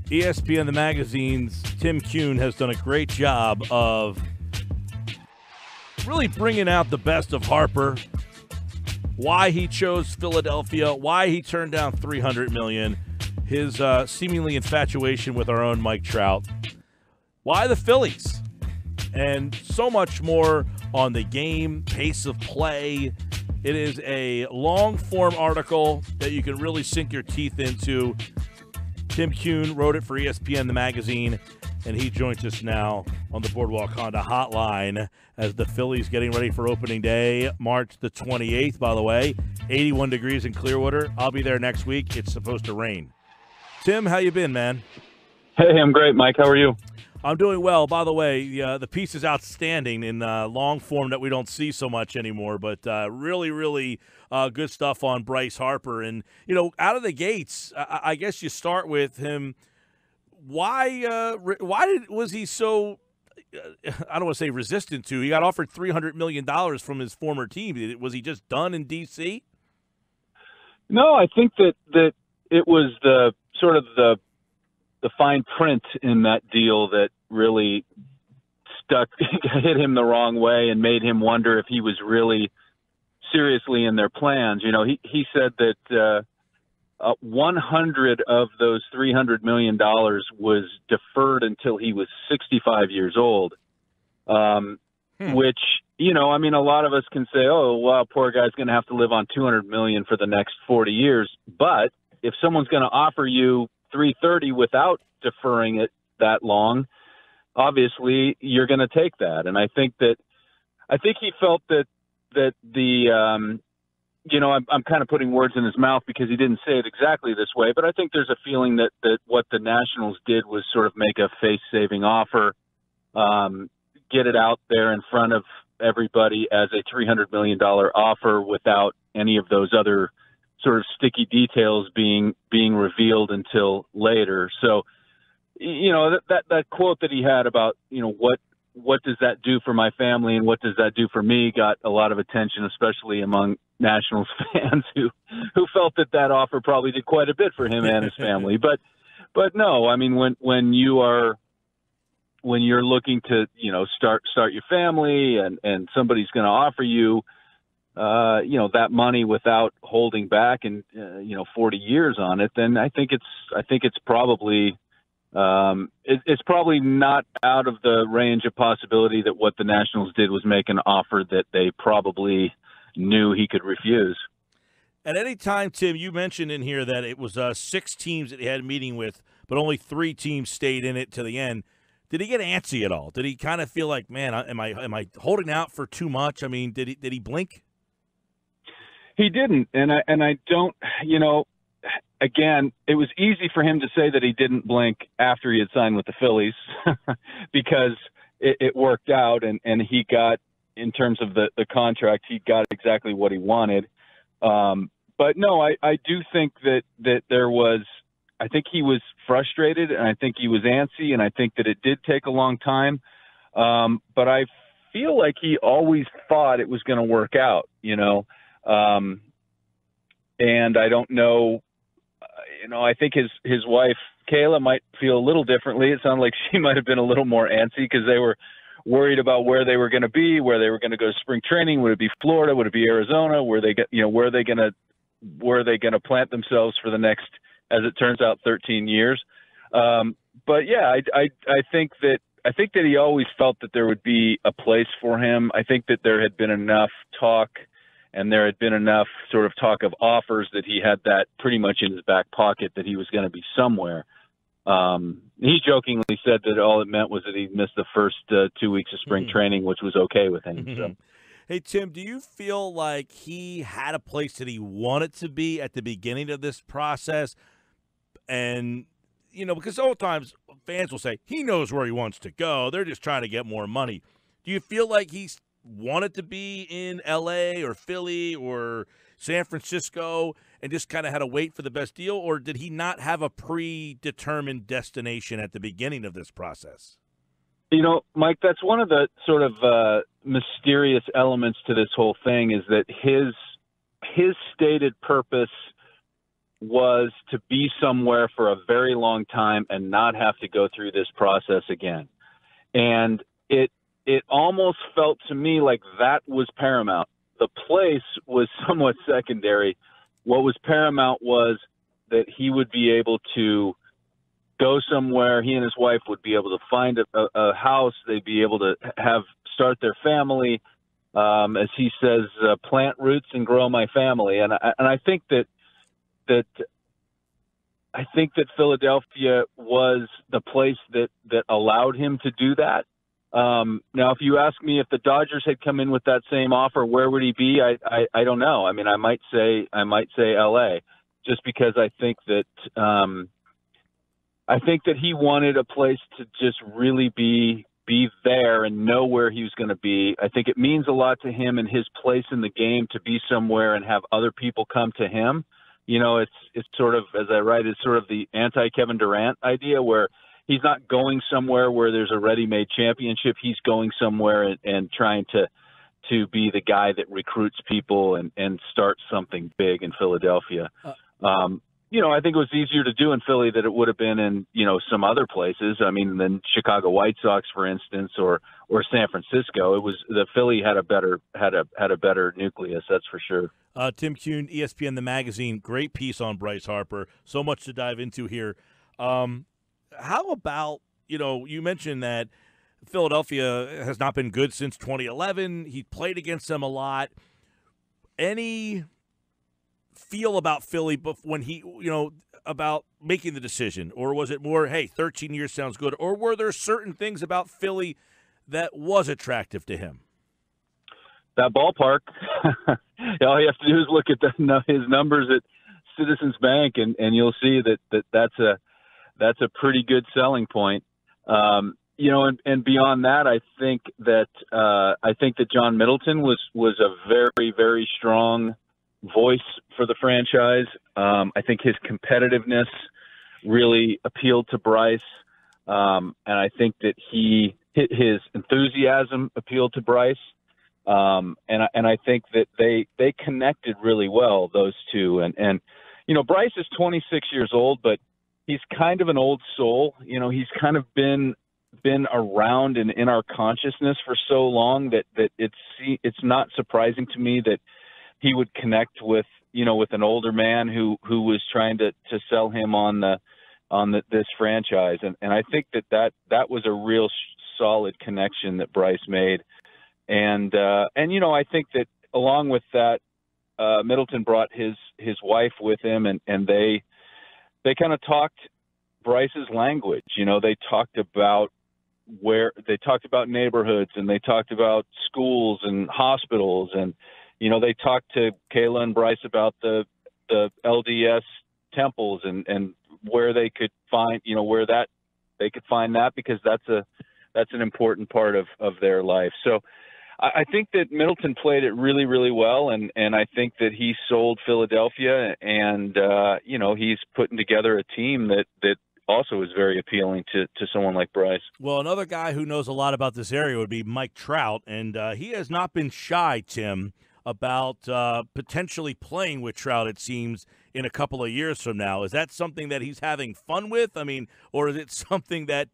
ESPN the magazine's Tim Kuhn has done a great job of really bringing out the best of Harper, why he chose Philadelphia, why he turned down $300 million, his seemingly infatuation with our own Mike Trout, why the Phillies, and so much more on the game, pace of play. It is a long-form article that you can really sink your teeth into. Tim Kuhn wrote it for ESPN the magazine, and he joins us now on the Boardwalk Honda hotline as the Phillies getting ready for opening day, March the 28th, by the way. 81 degrees in Clearwater. I'll be there next week. It's supposed to rain. Tim, how you been, man? Hey, I'm great, Mike. How are you? I'm doing well. By the way, the piece is outstanding in long form that we don't see so much anymore, but really, really good stuff on Bryce Harper. And, you know, out of the gates, I guess you start with him. Why was he so, I don't want to say resistant to, he got offered $300 million from his former team. Was he just done in D.C.? No, I think that it was the sort of the fine print in that deal that really hit him the wrong way and made him wonder if he was really seriously in their plans. You know, he said that 100 of those $300 million was deferred until he was 65 years old, which, you know, I mean, a lot of us can say, oh, well, poor guy's going to have to live on $200 million for the next 40 years. But if someone's going to offer you 330 without deferring it that long, obviously you're going to take that. And I think he felt that the, you know, I'm kind of putting words in his mouth because he didn't say it exactly this way, but I think there's a feeling that what the Nationals did was sort of make a face-saving offer, get it out there in front of everybody as a $300 million offer without any of those other sort of sticky details being revealed until later. So, you know, that quote that he had about, you know, what does that do for my family and what does that do for me got a lot of attention, especially among Nationals fans who felt that offer probably did quite a bit for him and his family. But no, I mean, when you're looking to, you know, start your family and somebody's going to offer you, you know, that money without holding back and, you know, 40 years on it, then I think it's probably, it's probably not out of the range of possibility that what the Nationals did was make an offer that they probably knew he could refuse. At any time, Tim, you mentioned in here that it was 6 teams that he had a meeting with, but only 3 teams stayed in it to the end. Did he get antsy at all? Did he kind of feel like, man, am I holding out for too much? I mean, did he blink? He didn't, and I don't, you know, again, it was easy for him to say that he didn't blink after he had signed with the Phillies because it worked out and he got, in terms of the contract, he got exactly what he wanted. But no, I do think that there was, I think he was frustrated and I think he was antsy and I think that it did take a long time. But I feel like he always thought it was going to work out, you know. And I don't know, you know, I think his wife, Kayla, might feel a little differently. It sounded like she might have been a little more antsy because they were worried about where they were going to be, where they were going to go to spring training. Would it be Florida? Would it be Arizona? Where are they going to plant themselves for the next, as it turns out, 13 years? But yeah, I think that he always felt that there would be a place for him. I think that there had been enough talk and there had been enough sort of talk of offers that he had that pretty much in his back pocket that he was going to be somewhere. He jokingly said that all it meant was that he missed the first 2 weeks of spring training, which was okay with him. So. Hey, Tim, do you feel like he had a place that he wanted to be at the beginning of this process? And, you know, because sometimes fans will say he knows where he wants to go. They're just trying to get more money. Do you feel like he's wanted to be in L.A. or Philly or San Francisco and just kind of had to wait for the best deal, or did he not have a predetermined destination at the beginning of this process? You know, Mike, that's one of the sort of mysterious elements to this whole thing is that his stated purpose was to be somewhere for a very long time and not have to go through this process again. And it almost felt to me like that was paramount. The place was somewhat secondary. What was paramount was that he would be able to go somewhere. He and his wife would be able to find a house. They'd be able to start their family. As he says, plant roots and grow my family. And I think that Philadelphia was the place that allowed him to do that. Now, if you ask me if the Dodgers had come in with that same offer, where would he be? I don't know. I mean, I might say L.A. just because I think that he wanted a place to just really be there and know where he was going to be. I think it means a lot to him and his place in the game to be somewhere and have other people come to him. You know, it's sort of, as I write, it's sort of the anti-Kevin Durant idea where he's not going somewhere where there's a ready-made championship. He's going somewhere and trying to be the guy that recruits people and starts something big in Philadelphia. I think it was easier to do in Philly than it would have been in, some other places. I mean, than Chicago White Sox, for instance, or San Francisco. It was the Philly had a better nucleus, that's for sure. Tim Kuhn, ESPN The Magazine, great piece on Bryce Harper. So much to dive into here. How about, you mentioned that Philadelphia has not been good since 2011. He played against them a lot. Any feel about Philly when he, about making the decision? Or was it more, hey, 13 years sounds good? Or were there certain things about Philly that was attractive to him? That ballpark. All you have to do is look at his numbers at Citizens Bank, and you'll see that's a pretty good selling point. And beyond that, I think that John Middleton was a very, very strong voice for the franchise. I think his competitiveness really appealed to Bryce, and I think that his enthusiasm appealed to Bryce. And I think that they connected really well, those two. And Bryce is 26 years old, but he's kind of an old soul. He's kind of been around and in our consciousness for so long that it's not surprising to me that he would connect with an older man who was trying to sell him on this franchise. And I think that was a real solid connection that Bryce made. And I think that along with that, Middleton brought his wife with him, and they kind of talked Bryce's language. They talked about neighborhoods, and they talked about schools and hospitals, and they talked to Kayla and Bryce about the LDS temples and where they could find they could find that, because that's an important part of their life. So I think that Middleton played it really, really well, and I think that he sold Philadelphia, and he's putting together a team that also is very appealing to someone like Bryce. Well, another guy who knows a lot about this area would be Mike Trout, and he has not been shy, Tim, about potentially playing with Trout, it seems, in a couple of years from now. Is that something that he's having fun with? I mean, or is it something that,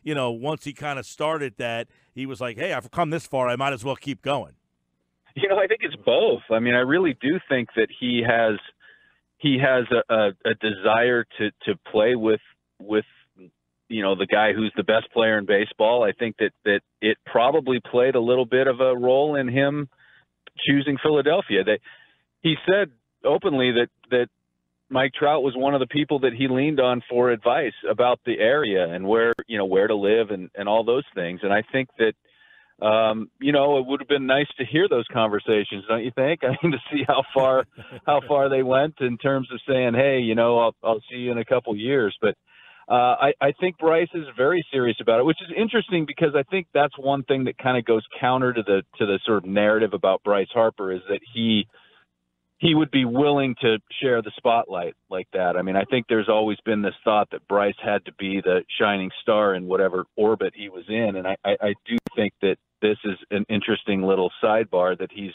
once he kind of started that, he was like, hey, I've come this far, I might as well keep going? I think it's both. I mean, I really do think that he has a desire to play with the guy who's the best player in baseball. I think that it probably played a little bit of a role in him choosing Philadelphia. He said openly that Mike Trout was one of the people that he leaned on for advice about the area and where to live and all those things. And I think that, it would have been nice to hear those conversations, don't you think? I mean, to see how far they went in terms of saying, hey, I'll see you in a couple years. But I think Bryce is very serious about it, which is interesting because I think that's one thing that kind of goes counter to the sort of narrative about Bryce Harper, is that he would be willing to share the spotlight like that. I mean, I think there's always been this thought that Bryce had to be the shining star in whatever orbit he was in. And I do think that this is an interesting little sidebar that he's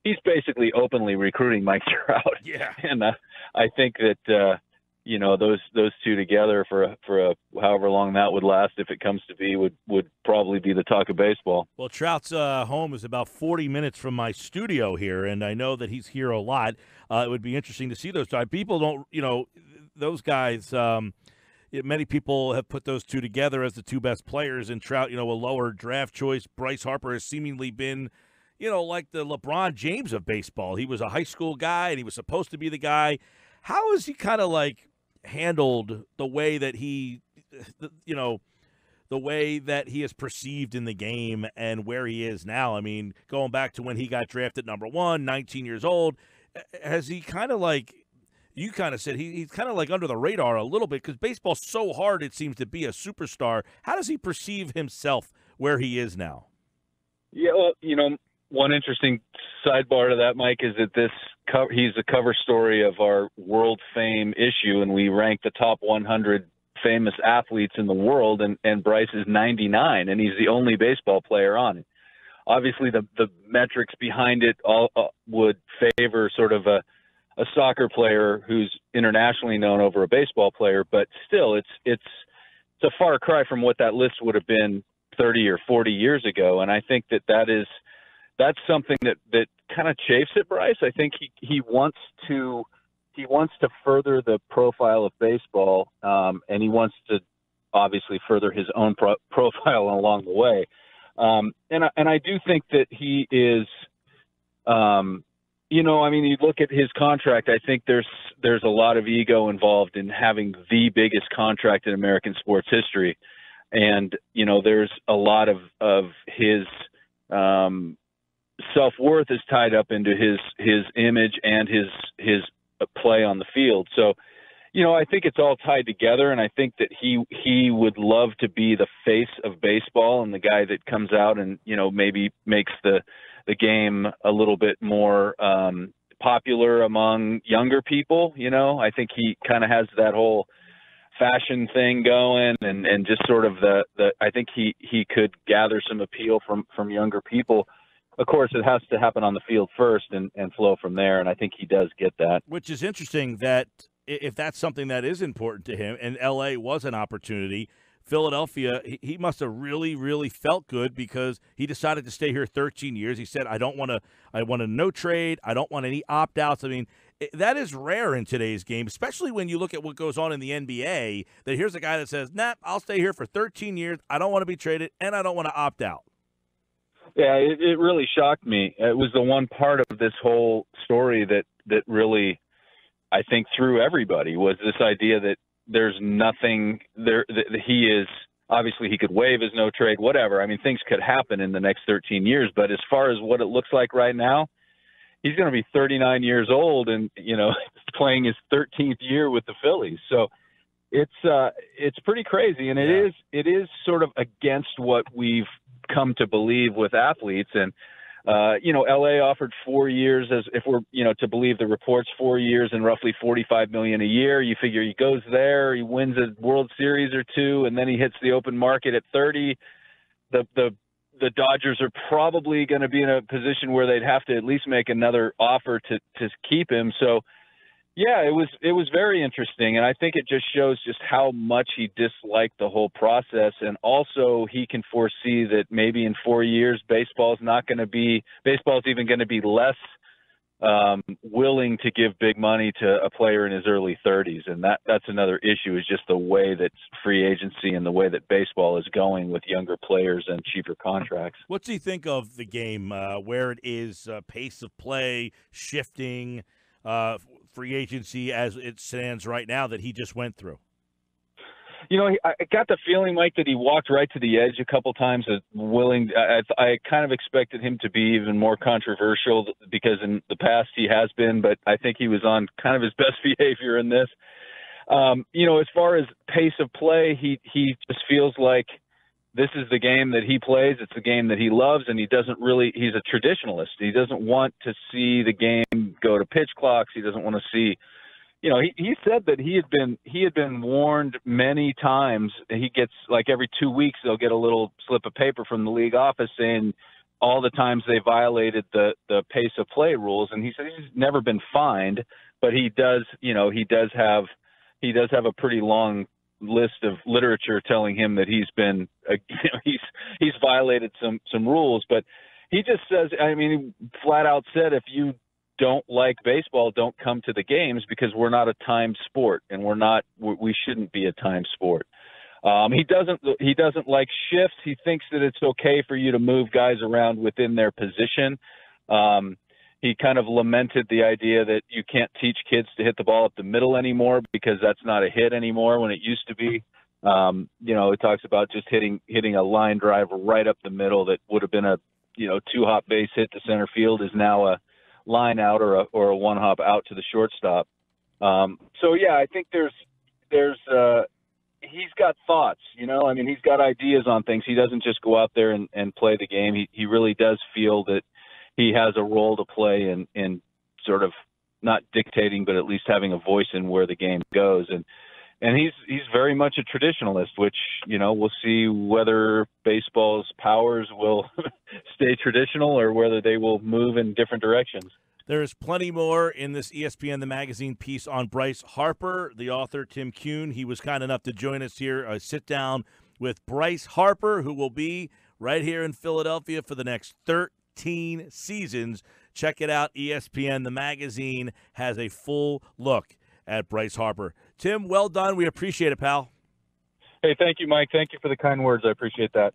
he's basically openly recruiting Mike Trout. Yeah. And I think that those two together for a however long that would last, if it comes to be, would probably be the talk of baseball. Well, Trout's home is about 40 minutes from my studio here, and I know that he's here a lot. It would be interesting to see those guys. People don't, those guys. Many people have put those two together as the two best players. And Trout, a lower draft choice. Bryce Harper has seemingly been, like the LeBron James of baseball. He was a high school guy, and he was supposed to be the guy. How has he kind of like handled the way that he, the way that he is perceived in the game and where he is now? I mean, going back to when he got drafted number 1, 19 years old, has he kind of like, you kind of said he's kind of like under the radar a little bit because baseball's so hard, it seems, to be a superstar. How does he perceive himself where he is now? Yeah, well, one interesting sidebar to that, Mike, is that he's the cover story of our World Fame issue, and we rank the top 100 famous athletes in the world, and Bryce is 99, and he's the only baseball player on it. Obviously, the metrics behind it all would favor sort of a soccer player who's internationally known over a baseball player, but still, it's a far cry from what that list would have been 30 or 40 years ago, and I think that's something that kind of chafes at Bryce. I think he wants to further the profile of baseball, and he wants to obviously further his own profile along the way. And I do think that he is, you look at his contract. I think there's a lot of ego involved in having the biggest contract in American sports history, and there's a lot of his self-worth is tied up into his image and his play on the field. So, I think it's all tied together, and I think that he would love to be the face of baseball and the guy that comes out and, maybe makes the game a little bit more popular among younger people. I think he kind of has that whole fashion thing going and just sort of I think he could gather some appeal from younger people. Of course, it has to happen on the field first and flow from there, and I think he does get that. Which is interesting that if that's something that is important to him, and L.A. was an opportunity, Philadelphia, he must have really, really felt good because he decided to stay here 13 years. He said, I want a no trade. I don't want any opt-outs. I mean, that is rare in today's game, especially when you look at what goes on in the NBA, that here's a guy that says, nah, I'll stay here for 13 years. I don't want to be traded, and I don't want to opt out. Yeah, it really shocked me. It was the one part of this whole story that really, I think, threw everybody, was this idea that there's nothing there. That he is, obviously he could waive his no trade, whatever. I mean, things could happen in the next 13 years. But as far as what it looks like right now, he's going to be 39 years old and, playing his 13th year with the Phillies. So it's pretty crazy. And it is sort of against what we've come to believe with athletes. And LA offered 4 years, as if we're to believe the reports, 4 years and roughly $45 million a year. You figure he goes there, he wins a World Series or two, and then he hits the open market at 30. The Dodgers are probably going to be in a position where they'd have to at least make another offer to keep him. So yeah, it was very interesting, and I think it just shows just how much he disliked the whole process, and also he can foresee that maybe in 4 years baseball's even going to be less willing to give big money to a player in his early 30s, and that's another issue, is just the way that free agency and the way that baseball is going with younger players and cheaper contracts. What do you think of the game, where it is, pace of play, shifting, free agency as it stands right now that he just went through? I got the feeling, Mike, that he walked right to the edge a couple times. I kind of expected him to be even more controversial because in the past he has been, but I think he was on kind of his best behavior in this. As far as pace of play, he just feels like this is the game that he plays. It's the game that he loves, and he's a traditionalist. He doesn't want to see the game go to pitch clocks. He doesn't want to see, he said that he had been warned many times. He gets, like, every 2 weeks, they'll get a little slip of paper from the league office saying, all the times they violated the pace of play rules, and he said he's never been fined, but he does have a pretty long list of literature telling him that he's been he's violated some rules. But he just says, I mean, he flat out said, if you don't like baseball, don't come to the games, because we're not a timed sport, and we shouldn't be a timed sport. He doesn't like shifts. He thinks that it's okay for you to move guys around within their position. He kind of lamented the idea that you can't teach kids to hit the ball up the middle anymore, because that's not a hit anymore when it used to be. It talks about just hitting a line drive right up the middle that would have been a 2-hop base hit to center field is now a line out or a 1-hop out to the shortstop. So yeah, I think there's he's got thoughts, he's got ideas on things. He doesn't just go out there and play the game. He really does feel that he has a role to play in sort of not dictating, but at least having a voice in where the game goes. And he's very much a traditionalist, which, we'll see whether baseball's powers will stay traditional or whether they will move in different directions. There is plenty more in this ESPN The Magazine piece on Bryce Harper. The author, Tim Kuhn, he was kind enough to join us here, a sit-down with Bryce Harper, who will be right here in Philadelphia for the next 13 seasons. Check it out. ESPN The Magazine has a full look at Bryce Harper. Tim, well done. We appreciate it, pal. Hey, thank you, Mike. Thank you for the kind words. I appreciate that.